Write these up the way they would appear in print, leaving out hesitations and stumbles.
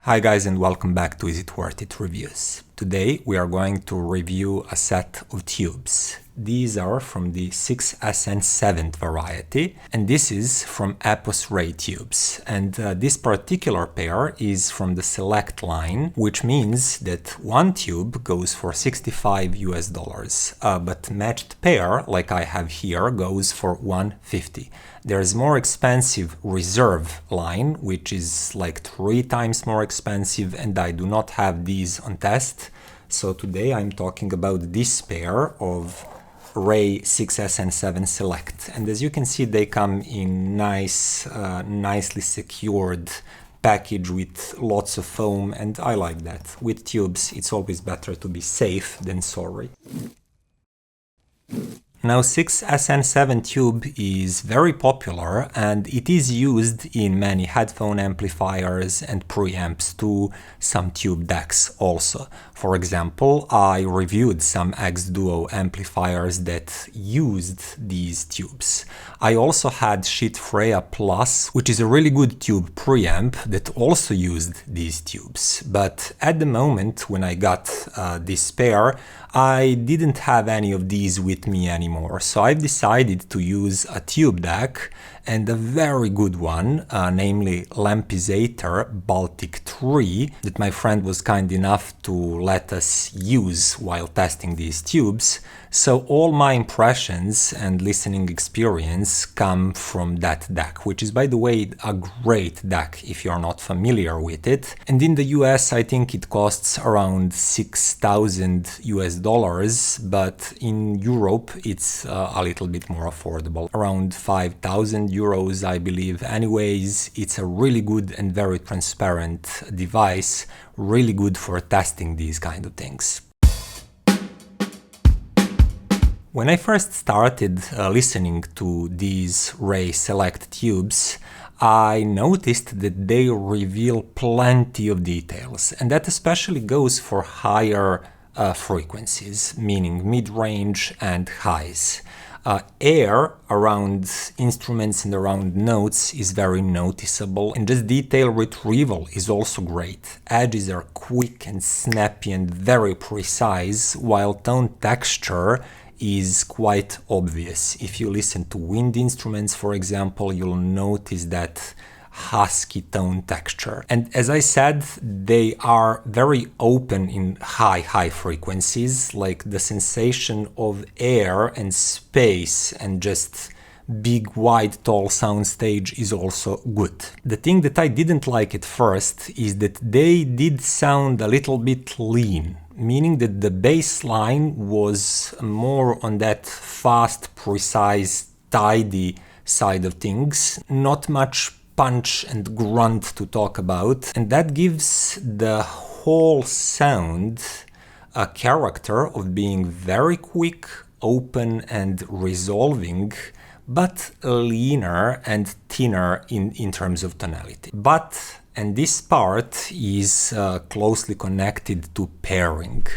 Hi guys and welcome back to Is It Worth It Reviews. Today we are going to review a set of tubes. These are from the 6SN7 variety and this is from Apos Ray tubes. And this particular pair is from the Select line, which means that one tube goes for $65 but matched pair, like I have here, goes for $150. There's more expensive Reserve line, which is like 3 times more expensive, and I do not have these on test. So today I'm talking about this pair of Ray 6SN7 Select. And as you can see, they come in nicely secured package with lots of foam, and I like that. With tubes, it's always better to be safe than sorry. Now 6SN7 tube is very popular and it is used in many headphone amplifiers and preamps too, some tube decks also. For example, I reviewed some X Duo amplifiers that used these tubes. I also had Shit Freya Plus, which is a really good tube preamp that also used these tubes. But at the moment when I got this pair, I didn't have any of these with me anymore, so I've decided to use a tube deck, and a very good one, namely Lampizator Baltic 3, that my friend was kind enough to let us use while testing these tubes. So all my impressions and listening experience come from that deck, which is, by the way, a great deck if you're not familiar with it. And in the US, I think it costs around $6,000, but in Europe, it's a little bit more affordable, around 5,000 euros, I believe. Anyways, it's a really good and very transparent device, really good for testing these kind of things. When I first started listening to these Ray Select tubes, I noticed that they reveal plenty of details, and that especially goes for higher frequencies, meaning mid-range and highs. Air around instruments and around notes is very noticeable, and just detail retrieval is also great. Edges are quick and snappy and very precise, while tone texture is quite obvious. If you listen to wind instruments, for example, you'll notice that husky tone texture. And as I said, they are very open in high frequencies, like the sensation of air and space and just big, wide, tall soundstage is also good. The thing that I didn't like at first is that they did sound a little bit lean, meaning that the bass line was more on that fast, precise, tidy side of things, not much punch and grunt to talk about, and that gives the whole sound a character of being very quick, open and resolving, but leaner and thinner in terms of tonality. But, and this part is closely connected to pairing.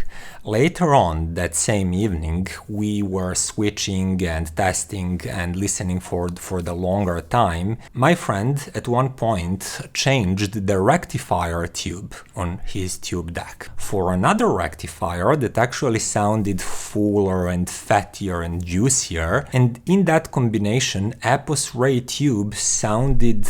Later on that same evening, we were switching and testing and listening for the longer time. My friend at one point changed the rectifier tube on his tube deck for another rectifier that actually sounded fuller and fattier and juicier, and in that combination Apos Ray tube sounded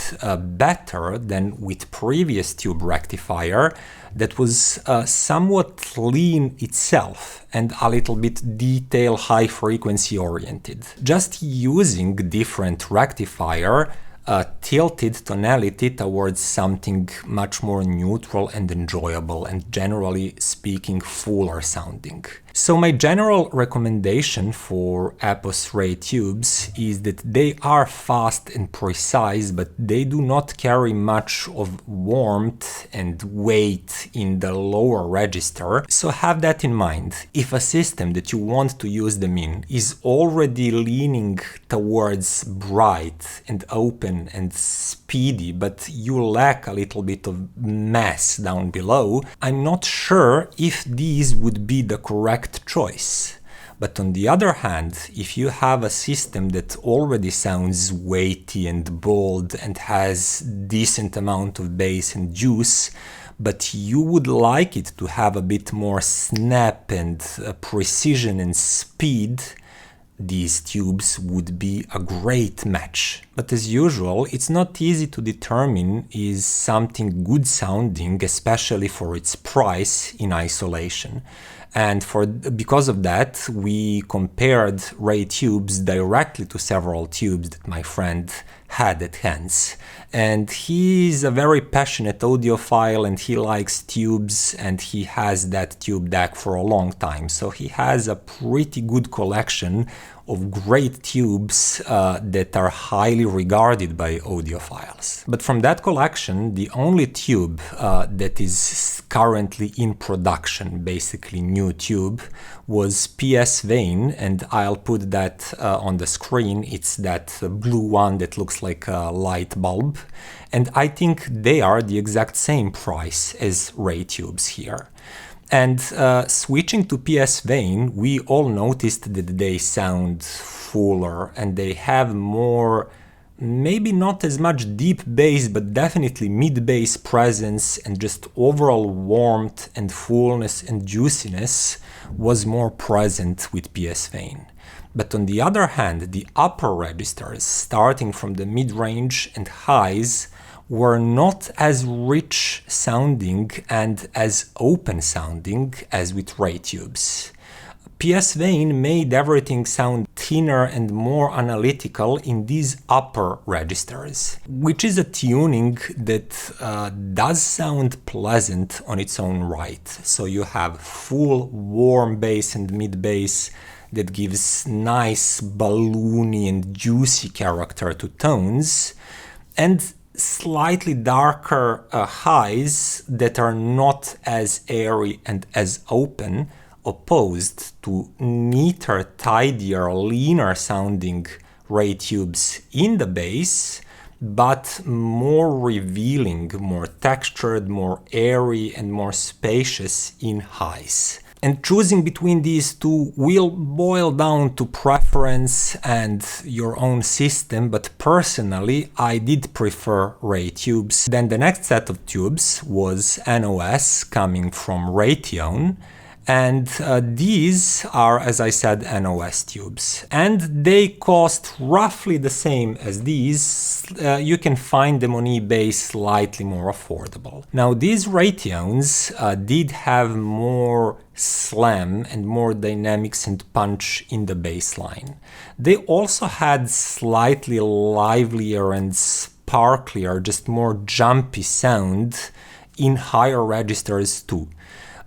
better than with previous tube rectifier that was somewhat lean itself and a little bit detail high frequency oriented. Just using different rectifier tilted tonality towards something much more neutral and enjoyable and, generally speaking, fuller sounding. So my general recommendation for Apos Ray tubes is that they are fast and precise, but they do not carry much of warmth and weight in the lower register, so have that in mind. If a system that you want to use them in is already leaning towards bright and open and speedy, but you lack a little bit of mass down below, I'm not sure if these would be the correct choice. But on the other hand, if you have a system that already sounds weighty and bold and has decent amount of bass and juice, but you would like it to have a bit more snap and precision and speed, these tubes would be a great match. But as usual, it's not easy to determine is something good sounding, especially for its price in isolation. And because of that, we compared Ray tubes directly to several tubes that my friend had at hands. And he's a very passionate audiophile and he likes tubes and he has that tube deck for a long time. So he has a pretty good collection of great tubes that are highly regarded by audiophiles. But from that collection, the only tube that is currently in production, basically new tube, was Psvane, and I'll put that on the screen. It's that blue one that looks like a light bulb, and I think they are the exact same price as Ray tubes here. And switching to Psvane, we all noticed that they sound fuller and they have more, maybe not as much deep bass, but definitely mid-bass presence, and just overall warmth and fullness and juiciness was more present with Psvane. But on the other hand, the upper registers, starting from the mid-range and highs, were not as rich sounding and as open sounding as with Ray tubes. Psvane made everything sound thinner and more analytical in these upper registers, which is a tuning that does sound pleasant on its own right. So you have full warm bass and mid bass that gives nice balloony and juicy character to tones, and slightly darker highs that are not as airy and as open, opposed to neater, tidier, leaner sounding Ray tubes in the bass, but more revealing, more textured, more airy and more spacious in highs. And choosing between these two will boil down to preference and your own system, but personally I did prefer Ray tubes. Then the next set of tubes was NOS coming from Raytheon, and these are, as I said, NOS tubes. And they cost roughly the same as these. You can find them on eBay slightly more affordable. Now these Raytheons did have more slam and more dynamics and punch in the bass line. They also had slightly livelier and sparklier, just more jumpy sound in higher registers too.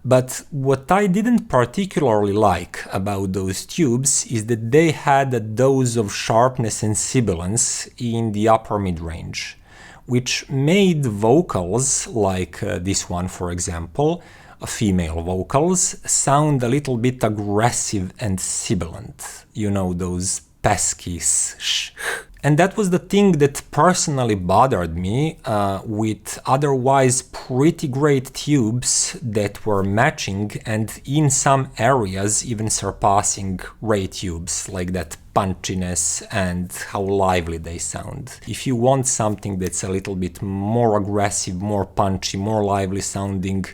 But what I didn't particularly like about those tubes is that they had a dose of sharpness and sibilance in the upper mid-range, which made vocals, like this one for example, female vocals, sound a little bit aggressive and sibilant. You know, those pesky sh. And that was the thing that personally bothered me with otherwise pretty great tubes that were matching and in some areas even surpassing Ray tubes, like that punchiness and how lively they sound. If you want something that's a little bit more aggressive, more punchy, more lively sounding,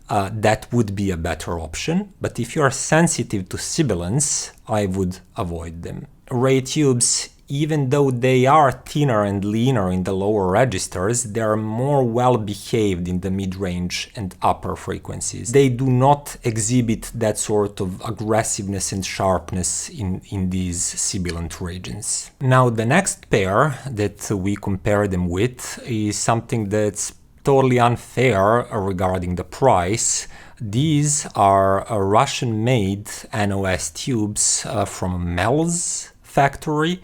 that would be a better option. But if you are sensitive to sibilance, I would avoid them. Ray tubes, even though they are thinner and leaner in the lower registers, they are more well behaved in the mid-range and upper frequencies. They do not exhibit that sort of aggressiveness and sharpness in these sibilant regions. Now the next pair that we compare them with is something that's totally unfair regarding the price. These are Russian-made NOS tubes from Melz factory,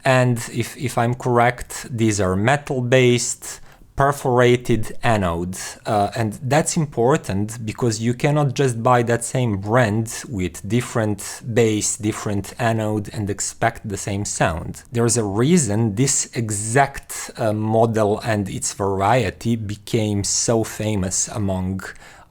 and if I'm correct, these are metal-based, perforated anode, and that's important because you cannot just buy that same brand with different base, different anode and expect the same sound. There's a reason this exact model and its variety became so famous among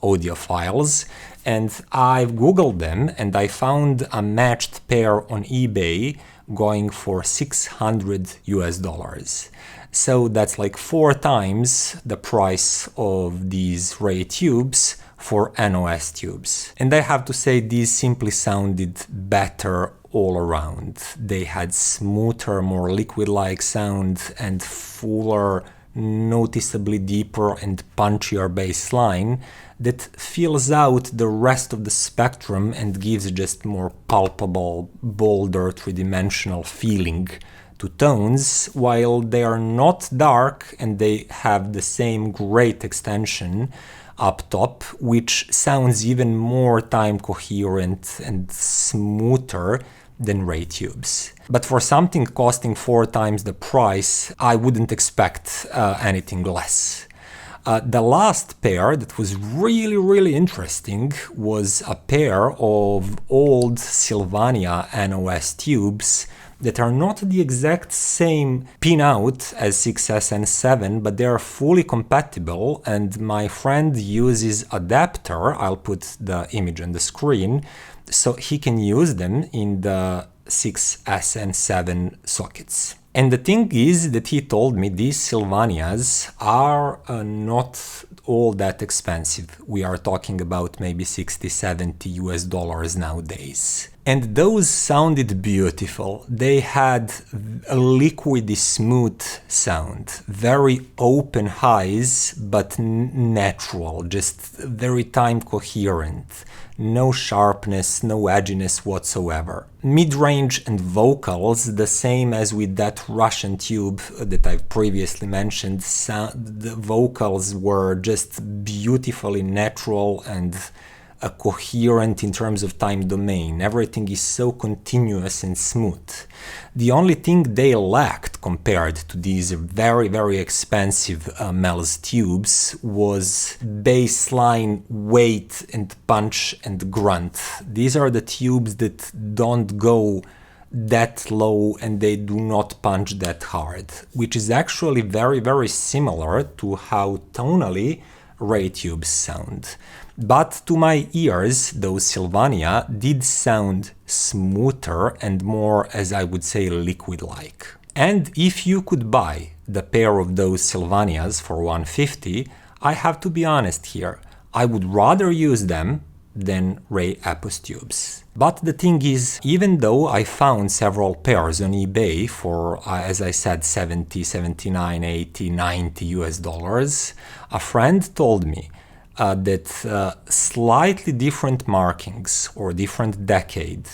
audiophiles, and I've googled them and I found a matched pair on eBay going for $600 US. So that's like 4 times the price of these Ray tubes for NOS tubes. And I have to say, these simply sounded better all around. They had smoother, more liquid-like sound and fuller, noticeably deeper and punchier bass line that fills out the rest of the spectrum and gives just more palpable, bolder, three-dimensional feeling to tones, while they are not dark and they have the same great extension up top, which sounds even more time coherent and smoother than Ray tubes. But for something costing 4 times the price, I wouldn't expect anything less. The last pair that was really interesting was a pair of old Sylvania NOS tubes that are not the exact same pinout as 6S and 7, but they are fully compatible, and my friend uses adapter, I'll put the image on the screen, so he can use them in the 6S and 7 sockets. And the thing is that he told me these Sylvanias are not all that expensive. We are talking about maybe $60–70 nowadays. And those sounded beautiful. They had a liquidy smooth sound, very open highs, but natural, just very time coherent. No sharpness, no edginess whatsoever. Mid-range and vocals, the same as with that Russian tube that I've previously mentioned, the vocals were just beautifully natural and coherent in terms of time domain. Everything is so continuous and smooth. The only thing they lacked compared to these very expensive Melz tubes was bassline weight and punch and grunt. These are the tubes that don't go that low and they do not punch that hard, which is actually very similar to how tonally Ray tubes sound. But to my ears, those Sylvania did sound smoother and more, as I would say, liquid-like. And if you could buy the pair of those Sylvanias for $150, I have to be honest here, I would rather use them than Ray Apos tubes. But the thing is, even though I found several pairs on eBay for, as I said, $70, $79, $80, $90, a friend told me that slightly different markings or different decade,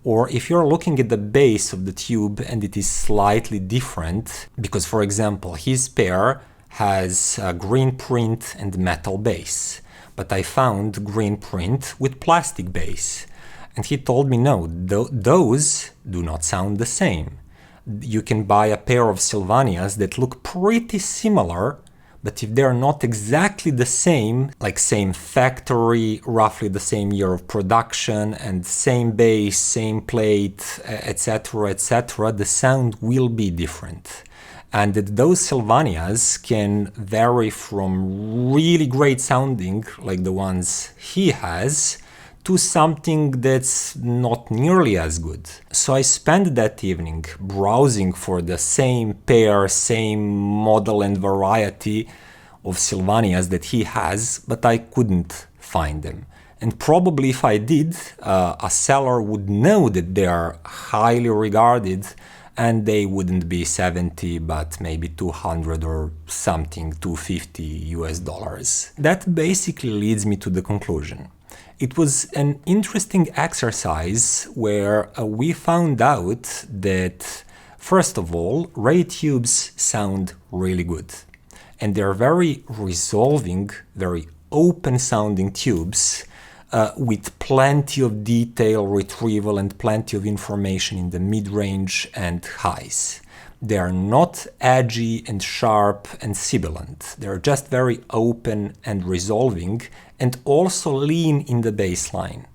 or if you're looking at the base of the tube and it is slightly different, because for example his pair has a green print and metal base, but I found green print with plastic base, and he told me no, those do not sound the same. You can buy a pair of Sylvanias that look pretty similar, but if they're not exactly the same, like same factory, roughly the same year of production, and same base, same plate, etc., the sound will be different. And that those Sylvanias can vary from really great sounding, like the ones he has, to something that's not nearly as good. So I spent that evening browsing for the same pair, same model and variety of Sylvanias that he has, but I couldn't find them. And probably if I did, a seller would know that they are highly regarded and they wouldn't be 70 but maybe 200 or something, $250. That basically leads me to the conclusion. It was an interesting exercise where we found out that, first of all, Ray tubes sound really good. And they're very resolving, very open-sounding tubes with plenty of detail retrieval and plenty of information in the mid-range and highs. They are not edgy and sharp and sibilant. They're just very open and resolving and also lean in the bass line.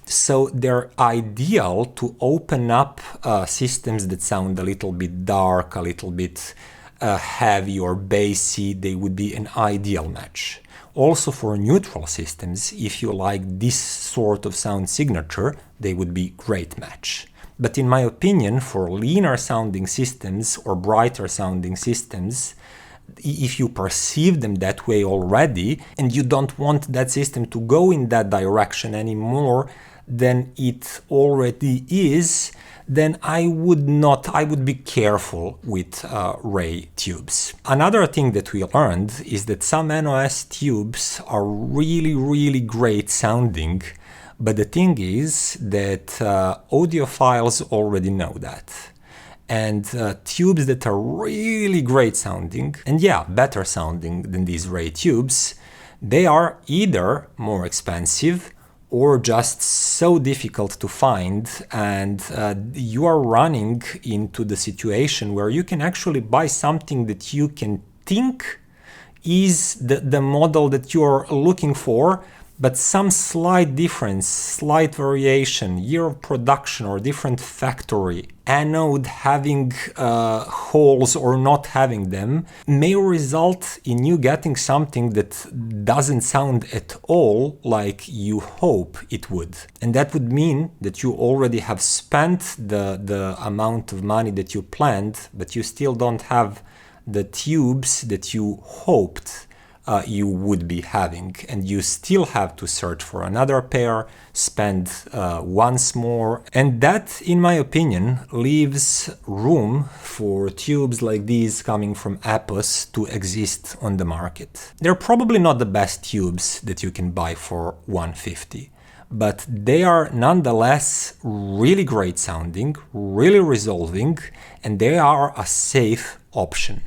So they're ideal to open up systems that sound a little bit dark, a little bit heavy or bassy. They would be an ideal match. Also for neutral systems, if you like this sort of sound signature, they would be great match. But in my opinion, for leaner sounding systems or brighter sounding systems, if you perceive them that way already and you don't want that system to go in that direction anymore than it already is, then I would be careful with Ray tubes. Another thing that we learned is that some NOS tubes are really great sounding, but the thing is that audiophiles already know that. And tubes that are really great sounding, and yeah, better sounding than these Ray tubes, they are either more expensive or just so difficult to find, and you are running into the situation where you can actually buy something that you can think is the model that you're looking for, but some slight difference, slight variation, year of production or different factory, anode having holes or not having them, may result in you getting something that doesn't sound at all like you hope it would. And that would mean that you already have spent the amount of money that you planned, but you still don't have the tubes that you hoped you would be having, and you still have to search for another pair, spend once more, and that, in my opinion, leaves room for tubes like these coming from Apos to exist on the market. They're probably not the best tubes that you can buy for $150, but they are nonetheless really great sounding, really resolving, and they are a safe option.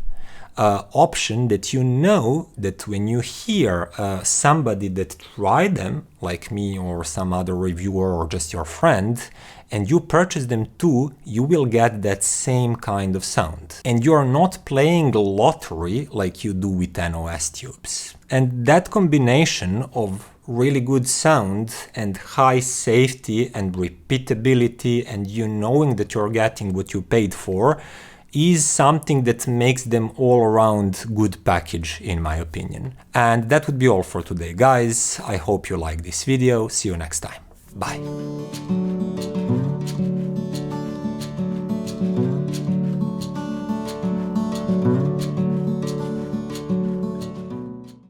Option that you know that when you hear somebody that tried them, like me or some other reviewer or just your friend, and you purchase them too, you will get that same kind of sound. And you're not playing lottery like you do with NOS tubes. And that combination of really good sound and high safety and repeatability and you knowing that you're getting what you paid for is something that makes them all around good package, in my opinion. And that would be all for today, guys. I hope you like this video. See you next time. Bye.